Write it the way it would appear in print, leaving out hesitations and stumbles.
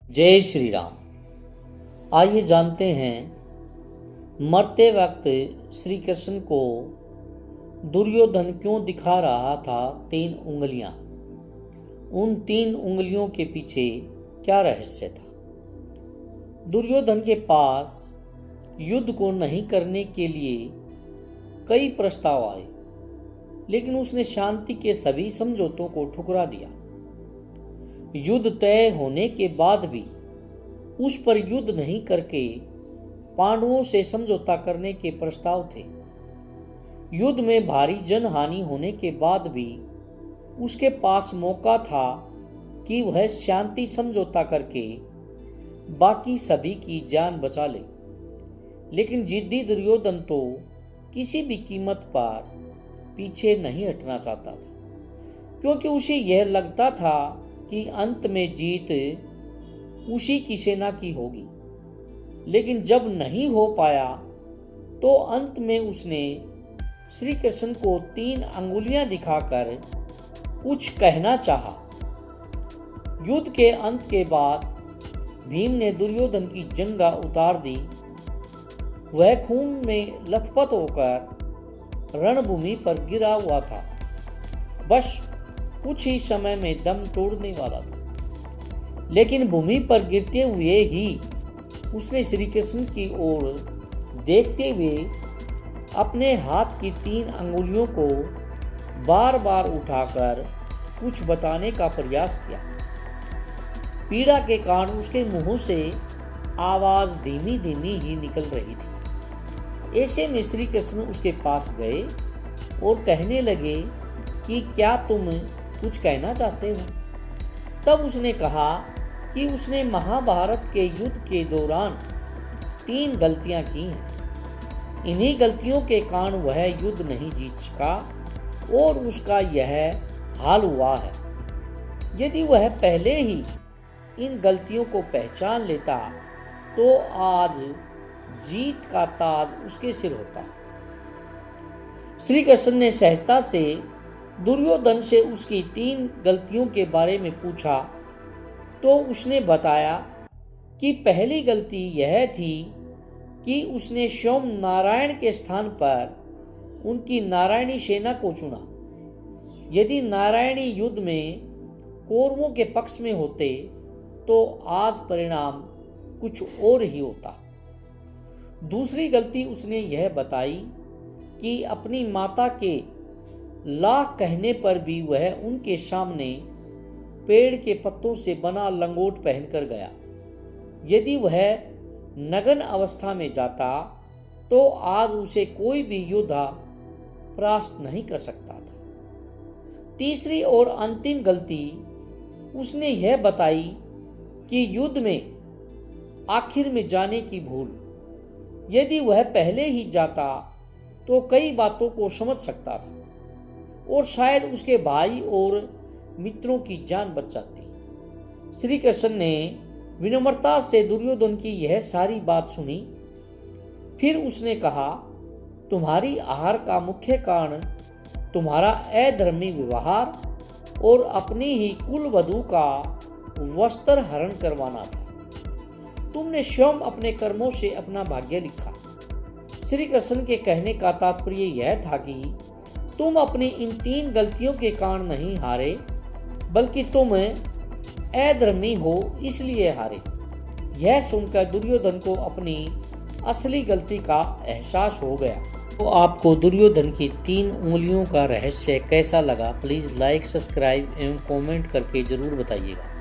जय श्री राम। आइए जानते हैं मरते वक्त श्री कृष्ण को दुर्योधन क्यों दिखा रहा था 3 उंगलियां। उन 3 उंगलियों के पीछे क्या रहस्य था। दुर्योधन के पास युद्ध को नहीं करने के लिए कई प्रस्ताव आए, लेकिन उसने शांति के सभी समझौतों को ठुकरा दिया। युद्ध तय होने के बाद भी उस पर युद्ध नहीं करके पांडवों से समझौता करने के प्रस्ताव थे। युद्ध में भारी जनहानि होने के बाद भी उसके पास मौका था कि वह शांति समझौता करके बाकी सभी की जान बचा ले, लेकिन जिद्दी दुर्योधन तो किसी भी कीमत पर पीछे नहीं हटना चाहता था, क्योंकि उसे यह लगता था कि अंत में जीत उसी की सेना की होगी। लेकिन जब नहीं हो पाया तो अंत में उसने श्री कृष्ण को 3 अंगुलियां दिखाकर कुछ कहना चाहा। युद्ध के अंत के बाद भीम ने दुर्योधन की जंगा उतार दी। वह खून में लथपथ होकर रणभूमि पर गिरा हुआ था, बस कुछ ही समय में दम तोड़ने वाला था। लेकिन भूमि पर गिरते हुए ही उसने श्री कृष्ण की ओर देखते हुए अपने हाथ की 3 अंगुलियों को बार बार उठाकर कुछ बताने का प्रयास किया। पीड़ा के कारण उसके मुंह से आवाज धीमी धीमी ही निकल रही थी। ऐसे में श्री कृष्ण उसके पास गए और कहने लगे कि क्या तुम कुछ कहना चाहते हो। तब उसने कहा कि उसने महाभारत के युद्ध के दौरान 3 गलतियां की हैं। इन्हीं गलतियों के कारण वह युद्ध नहीं जीत सका और उसका यह हाल हुआ है। यदि वह पहले ही इन गलतियों को पहचान लेता तो आज जीत का ताज उसके सिर होता। श्री कृष्ण ने सहजता से दुर्योधन से उसकी 3 गलतियों के बारे में पूछा तो उसने बताया कि पहली गलती यह थी कि उसने स्वयं नारायण के स्थान पर उनकी नारायणी सेना को चुना। यदि नारायणी युद्ध में कौरवों के पक्ष में होते तो आज परिणाम कुछ और ही होता। दूसरी गलती उसने यह बताई कि अपनी माता के लाख कहने पर भी वह उनके सामने पेड़ के पत्तों से बना लंगोट पहनकर गया। यदि वह नग्न अवस्था में जाता तो आज उसे कोई भी योद्धा परास्त नहीं कर सकता था। तीसरी और अंतिम गलती उसने यह बताई कि युद्ध में आखिर में जाने की भूल। यदि वह पहले ही जाता तो कई बातों को समझ सकता था और शायद उसके भाई और मित्रों की जान बच जाती। श्री कृष्ण ने विनम्रता से दुर्योधन की यह सारी बात सुनी। फिर उसने कहा, तुम्हारी हार का मुख्य कारण तुम्हारा अधर्मी व्यवहार और अपनी ही कुलवधू का वस्त्र हरण करवाना था। तुमने स्वयं अपने कर्मों से अपना भाग्य लिखा। श्री कृष्ण के कहने का तात्पर्य यह था कि तुम अपनी इन 3 गलतियों के कारण नहीं हारे, बल्कि तुम अधर्मी हो इसलिए हारे। यह सुनकर दुर्योधन को अपनी असली गलती का एहसास हो गया। तो आपको दुर्योधन की 3 उंगलियों का रहस्य कैसा लगा, प्लीज़ लाइक, सब्सक्राइब एवं कमेंट करके जरूर बताइएगा।